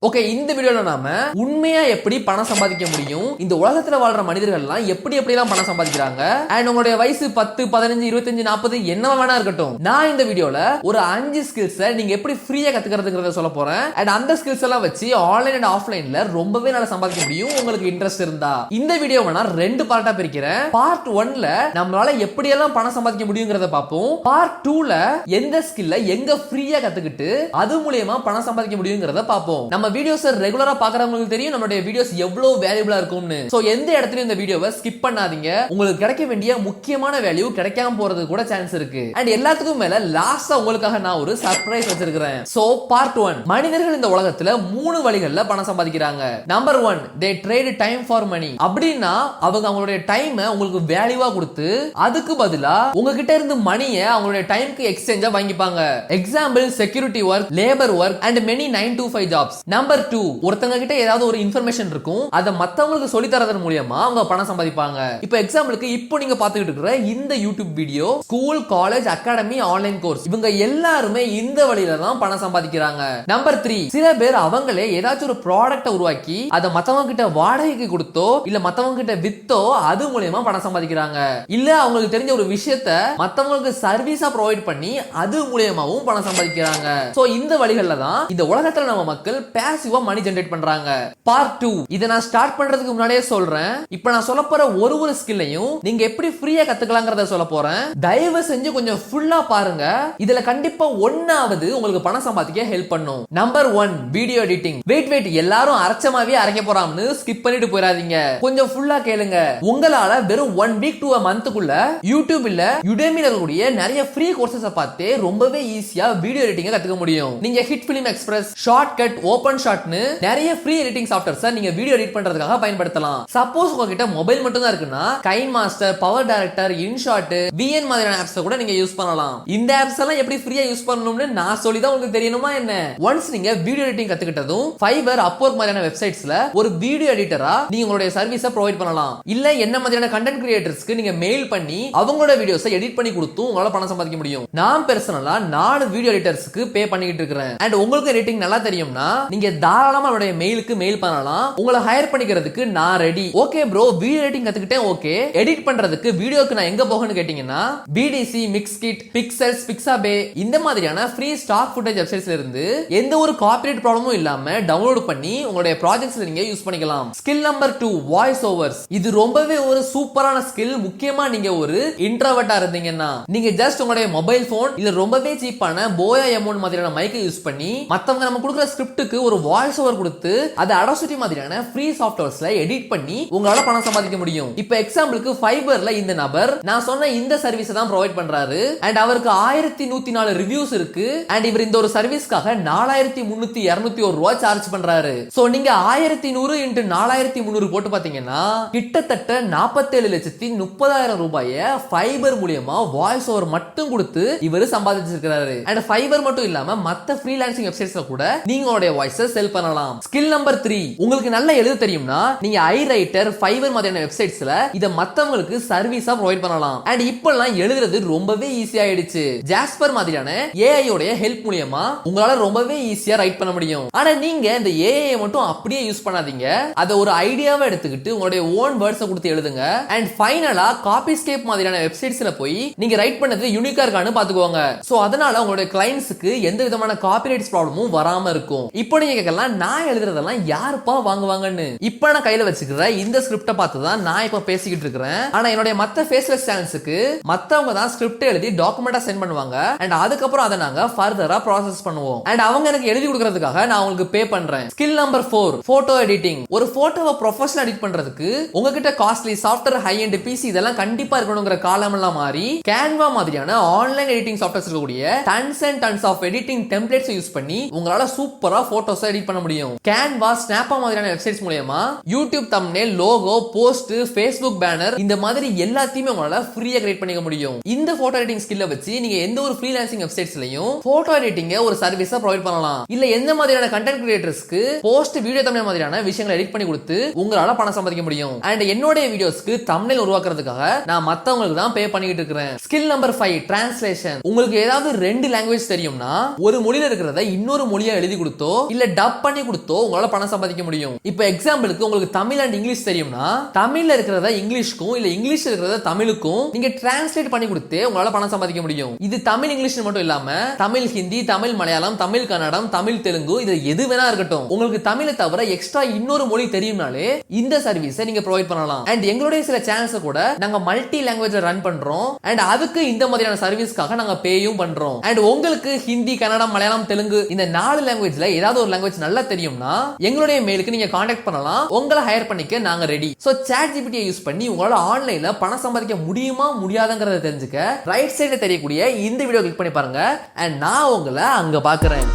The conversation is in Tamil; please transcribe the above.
ஓகே, இந்த வீடியோல நாம உண்மையா எப்படி பணம் சம்பாதிக்க முடியும், இந்த உலகத்துல வாழ்ற மனிதர்கள் எல்லாம் எப்படிலாம் பணம் சம்பாதிக்கிறாங்க, அண்ட் உங்களுடைய வயசு 10, 15, 25, 40 என்ன வேணா இருக்கட்டும், நான் இந்த வீடியோல ஒரு 5 ஸ்கில்ஸ் நீங்க எப்படி ஃப்ரீயா கத்துக்கிறதுங்கிறத சொல்ல போறேன். அண்ட் அந்த ஸ்கில்ஸ் எல்லாம் வச்சு ஆன்லைன் அண்ட் ஆஃப்லைன்ல ரொம்பவே நல்லா சம்பாதிக்க முடியும். உங்களுக்கு இன்ட்ரெஸ்ட் இருந்தா இந்த வீடியோ நான் 2 பார்ட்டா பிரிக்கிறேன். பார்ட் 1ல நம்மளால எப்படியெல்லாம் பணம் சம்பாதிக்க முடியுங்கிறத பார்ப்போம். பார்ட் 2ல எந்த ஸ்கில்ல எங்க ஃப்ரீயா கத்துக்கிட்டு அது மூலமா பணம் சம்பாதிக்க முடியுங்கிறத பார்ப்போம். நம்ம வீடியோஸ் ரெகுலரா பாக்குறவங்களுக்கு தெரியும் நம்மளுடைய வீடியோஸ் எவ்வளவு வேல்யூபிளா இருக்கும்னு. சோ எந்த இடத்துலயும் இந்த வீடியோவை ஸ்கிப் பண்ணாதீங்க. உங்களுக்கு கிடைக்க வேண்டிய முக்கியமான வேல்யூ கிடைக்காம போறது கூட சான்ஸ் இருக்கு. அண்ட் எல்லாத்துக்கும் மேல லாஸ்டா உங்களுக்காக நான் ஒரு சர்ப்ரைஸ் வச்சிருக்கிறேன். சோ பார்ட் 1, மனிதர்கள் இந்த உலகத்துல 3 வழிகள்ல பணம் சம்பாதிக்கிறாங்க. Number 1, they trade time for money. அப்படின்னா அவங்க அவங்களுடைய டைம் உங்களுக்கு வேல்யூவா கொடுத்து அதுக்கு பதிலா உங்ககிட்ட இருந்து மணியை அவங்களுடைய டைம்க்கு எக்ஸ்சேஞ்சா வாங்கிப்பாங்க. Example security work, labour work and many 9 to 5 jobs. Number 2, ஒருத்தங்க கிட்ட ஏதாவது ஒரு இன்ஃபர்மேஷன் இருக்கும், அதை மத்தவங்களுக்கு சொல்லி தரதன் மூலமா அவங்க பணம் சம்பாதிப்பாங்க. இப்போ எக்ஸாம்பிளுக்கு இப்போ நீங்க பாத்துக்கிட்டு இருக்கிற இந்த YouTube video school, college, academy, online course, இவங்க எல்லாருமே இந்த வழியில தான் பணம் சம்பாதிக்கிறாங்க. நம்பர் 3, சில பேர் அவங்களே ஏதாச்சும் ஒரு ப்ராடக்ட்டை உருவாக்கி அதை மத்தவங்க கிட்ட வாடகைக்கு கொடுத்தோ இல்ல மத்தவங்க கிட்ட வித்தோ அது மூலமா பணம் சம்பாதிக்கிறாங்க. இல்ல அவங்களுக்கு தெரிஞ்ச ஒரு விஷயத்தை மத்தவங்களுக்கு சர்வீஸா ப்ரொவைட் பண்ணி அது மூலமாவும் பணம் சம்பாதிக்கிறாங்க. சோ இந்த வழிகள்ல தான் இந்த உலகத்துல நம்ம மக்கள் பாசிவா மணி ஜெனரேட் பண்றாங்க. பார்ட் 2, இத நான் ஸ்டார்ட் பண்றதுக்கு முன்னாடியே சொல்றேன், இப்போ நான் சொல்ல போற ஒரு ஸ்கில்லையும் நீங்க எப்படி ஃப்ரீயா கத்துக்கலாம்ங்கறத சொல்ல போறேன். தயவு செஞ்சு கொஞ்சம் ஃபுல்லா பாருங்க. இதுல கண்டிப்பா ஒண்ணாவது உங்களுக்கு பணம் சம்பாதிக்க ஹெல்ப் பண்ணும். Number 1, video editing. வெயிட் எல்லாரும் அரைச்சமாவே அரைக்க போறாம்னு ஸ்கிப் பண்ணிட்டு போயிடாதீங்க. கொஞ்சம் ஃபுல்லா கேளுங்க. உங்களால வெறும் 1 வீக் to a மந்த்க்குள்ள யூடியூப் இல்ல யுடேமில இருக்கக்கூடிய நிறைய ஃப்ரீ கோர்சஸ் பார்த்து ரொம்பவே ஈஸியா வீடியோ எடிட்டிங் கத்துக்க முடியும். நீங்க hit film express, Shotcut, open ஷாட்னு நிறைய ஃப்ரீ எடிட்டிங் சாஃப்ட்வேர்ஸ் நீங்க வீடியோ எடிட் பண்றதுக்காக பயன்படுத்தலாம். சப்போஸ் உங்ககிட்ட மொபைல் மட்டும் தான் இருக்குன்னா Kine Master, Power Director, InShot, VN மாதிரியான ஆப்ஸ் கூட நீங்க யூஸ் பண்ணலாம். இந்த ஆப்ஸ் எல்லாம் எப்படி ஃப்ரீயா யூஸ் பண்ணணும்னு நான் சொல்லி தான் உங்களுக்கு தெரியணுமா என்ன? ஒன்ஸ் நீங்க வீடியோ எடிட்டிங் கத்துக்கிட்டதும் ஃபைவர், அப்வொர்க் மாதிரியான வெப்சைட்ஸ்ல ஒரு வீடியோ எடிட்டரா நீங்க உங்களுடைய சர்வீஸை ப்ரொவைட் பண்ணலாம். இல்ல என்ன மாதிரியான கண்டென்ட் கிரியேட்டர்ஸ்க்கு நீங்க மெயில் பண்ணி அவங்களோட வீடியோஸை எடிட் பண்ணி கொடுத்து உங்களால பணம் சம்பாதிக்க முடியும். நான் பர்சனலா 4 வீடியோ எடிட்டர்ஸ்க்கு பே பண்ணிட்டு இருக்கிறேன். அண்ட் உங்களுக்கு எடிட்டிங் நல்லா தெரியும்னா நீங்க தாராளமா என்னுடைய மெயிலுக்கு மெயில் பண்ணலாம். உங்களை ஹையர் பண்ணிக்கிறதுக்கு நான் ready. Okay bro, video editing கத்துக்கிட்டேன், ஓகே எடிட் பண்றதுக்கு வீடியோக்கு நான் எங்க போகணும்னு கேட்டீங்கன்னா BDC, மிக்ஸ்கிட், பிக்சல்ஸ், பிக்ஸாபே இந்த மாதிரியான ஃப்ரீ ஸ்டாக் ஃபுட்டேஜ் வெப்சைட்ஸ்ல இருந்து எந்த ஒரு காப்பிரைட் ப்ராப்ளமும் இல்லாம டவுன்லோட் பண்ணி உங்களுடைய ப்ராஜெக்ட்ஸ்ல நீங்க யூஸ் பண்ணிக்கலாம். Skill number 2, voice overs. இது ரொம்பவே ஒரு சூப்பரான ஸ்கில். முக்கியமா நீங்க ஒரு இன்ட்ரோவர்ட்டா இருந்தீங்கன்னா நீங்க ஜஸ்ட் உங்களுடைய மொபைல் போன் இல்ல ரொம்பவே சீப்பான போயா எமோன் மாதிரியான மைக்கை யூஸ் பண்ணி மத்தவங்க நம்ம கொடுக்குற ஸ்கிரிப்டுக்கு ஒரு வாய்ஸ் ஓவர் கொடுத்து அதை அடாசிட்டி மாதிரியான ஃப்ரீ சாஃப்ட்வேர்ஸ்ல எடிட் பண்ணி உங்களால பணம் சம்பாதிக்க முடியும். இப்போ எக்ஸாம்பிளுக்கு ஃபைபர்ல இந்த நபர் நான் சொன்ன இந்த சர்வீஸ் தான் ப்ரொவைட் பண்றாரு. அண்ட் அவருக்கு 1104 ரிவ்யூஸ் இருக்கு. அண்ட் இவர் இந்த ஒரு சர்வீஸ்க்காக 4321 ரூபாய் சார்ஜ் பண்றாரு. சோ நீங்க 1100 into 4300 போட்டு பாத்தீங்கன்னா கிட்டத்தட்ட 47,30,000 ரூபாயை ஃபைபர் மூலமா வாய்ஸ் ஓவர் மட்டும் கொடுத்து இவர் சம்பாதிச்சிருக்காரு. அண்ட் ஃபைபர் மட்டும் இல்லாம மத்த ஃப்ரீலான்சிங் வெப்சைட்ஸ்ல கூட நீங்களுடைய வாய்ஸை செல் பண்ணலாம். ஸ்கில் நம்பர் 3, உங்களுக்கு நல்ல எழுத தெரியும்னா நீங்க iWriter, ஃபைவர் மாதிரியான வெப்சைட்ஸ்ல இத மத்தவங்களுக்கு சர்வீஸா ப்ரொவைட் பண்ணலாம். அண்ட் இப்பெல்லாம் எழுதுறது ரொம்பவே ஈஸியா ஆயிடுச்சு. ஜாஸ்பர் மாதிரியான AI உடைய ஹெல்ப் மூலமா உங்களால ரொம்பவே ஈஸியா ரைட் பண்ண முடியும். ஆனா நீங்க இந்த AI மட்டும் அப்படியே யூஸ் பண்ணாதீங்க. அத ஒரு ஐடியாவா எடுத்துக்கிட்டு உங்களுடைய ஓன் வேர்ட்ஸ் கொடுத்து எழுதுங்க. அண்ட் ஃபைனலா காபிஸ்கேப் மாதிரியான வெப்சைட்ஸ்ல போய் நீங்க ரைட் பண்ணது யூனிக்கா இருக்கான்னு பாத்துக்கோங்க. சோ அதனால உங்களுடைய கிளையன்ட்ஸ்க்கு எந்த விதமான காப்பிரைட்ஸ் ப்ராப்ளமும் வராம இருக்கும். இப்போ நீங்க கேட்கலாம், நான் எழுதுறதெல்லாம் யாருப்பா வாங்குவாங்கன்னு. இப்போ நான் கையில வச்சுக்கிற இந்த ஸ்கிரிப்ட பார்த்து தான் நான் இப்ப பேசிக்கிட்டு இருக்கிறேன். ஆனா என்னுடைய மத்த ஃபேஸ்லெஸ் சேனல்ஸ்க்கு மத்தவங்க தான் ஸ்கிரிப்ட் எழுதி டாக்குமெண்டா சென்ட் பண்ணுவாங்க. அண்ட் அதுக்கப்புறம் அதை நாங்க ஃபர்தரா ப்ராசஸ் பண்ணுவோம். அண்ட் அவங்க எனக்கு எழுதி கொடுக்கறதுக்காக நான் உங்களுக்கு பே பண்றேன். Skill number 4, photo editing. ஒரு போட்டோவை ப்ரொஃபஷனல் எடிட் பண்றதுக்கு உங்ககிட்ட costly software, high end PC இதெல்லாம் கண்டிப்பா இருக்கணுங்கிற காலம் எல்லாம் மாறி கேன்வா மாதிரியான ஆன்லைன் எடிட்டிங் சாஃப்ட்வேர்ஸ் இருக்கக்கூடிய tons and tons of editing templates use பண்ணி உங்களால சூப்பரா போட்டோஸ் எடிட் பண்ண முடியும். கேன்வா, ஸ்னாப்பா மாதிரியான வெப்சைட்ஸ் மூலமா YouTube thumbnail, logo, post, Facebook banner இந்த மாதிரி எல்லாத்தையுமே உங்களால ஃப்ரீயா கிரியேட் பண்ணிக்க முடியும். இந்த போட்டோ எடிட்டிங் ஸ்கில்ல வச்சு நீங்க எந்த ஒரு ஃப்ரீலான்சிங் வெப்சைட்ஸ்லயும் போட்டோ எடிட்டிங் ஒரு சர்வீஸா ப்ரொவைட் பண்ணலாம். இல்ல எந்த மாதிரியான கண்டென்ட் கிரியேட்டர்ஸ்க்கு போஸ்ட், வீடியோ தம்ப்நெயில் மாதிரியான விஷயங்களை எடிட் பண்ணி கொடுத்து உங்களால பணம் சம்பாதிக்க முடியும். அண்ட் என்னோட வீடியோஸ்க்கு தம்ப்நெயில் உருவாக்குறதுக்காக நான் மத்தவங்களுக்கு தான் பே பண்ணிட்டு இருக்கிறேன். Skill number 5, translation. உங்களுக்கு ஏதாவது 2 லாங்குவேஜ் தெரியும்னா ஒரு மொழியில இருக்கிறத இன்னொரு மொழியா எழுதி கொடுத்தோ இல்ல டப் பண்ணி கொடுத்தோ உங்களால பணம் சம்பாதிக்க முடியும். இப்போ எக்ஸாம்பிளுக்கு உங்களுக்கு தமிழ் அண்ட் இங்கிலீஷ் தெரியும்னா தமிழ்ல இருக்கிறத இங்கிலீஷ்க்கும் இல்ல இங்கிலீஷ்ல இருக்கிறத தமிழுக்கும் நீங்க டிரான்ஸ்லேட் பண்ணி கொடுத்து உங்களால பணம் சம்பாதிக்க முடியும். இது தமிழ் இங்கிலீஷ் மட்டும் இல்லாம தமிழ் ஹிந்தி, தமிழ் மலையாளம், தமிழ் கன்னடம், தமிழ் தெலுங்கு, இது எது வேணா இருக்கட்டும். உங்களுக்கு தமிழை தவிர எக்ஸ்ட்ரா இன்னொரு மொழி தெரியும்னாலே இந்த சர்வீஸை நீங்க ப்ரொவைட் பண்ணலாம். அண்ட் எங்களுடைய சில சேனல்ஸ் கூட நாங்க மல்டி லாங்குவேஜ்ல ரன் பண்றோம். அண்ட் அதுக்கு இந்த மாதிரியான சர்வீஸ்க்காக நாங்க பேயும் பண்றோம். அண்ட் உங்களுக்கு ஹிந்தி, கன்னடம், மலையாளம், தெலுங்கு இந்த 4 லாங்குவேஜ்ல ஏதாவது ஒரு லாங்குவேஜ் நல்லா தெரியும்னா எங்களுடைய மெயிலுக்கு நீங்க கான்டாக்ட் பண்ணலாம். உங்களை ஹையர் பண்ணிக்க நாங்க ரெடி. சோ ChatGPT யூஸ் பண்ணி உங்களால ஆன்லைன்ல பணம் சம்பாதிக்க முடியுமா முடியாதுங்கறத தெரிஞ்சுக்க ரைட் சைடுல தெரியக்கூடிய இந்த வீடியோ கிளிக் பண்ணி பாருங்க. அண்ட் நான் உங்களை அங்க பாக்குறேன்.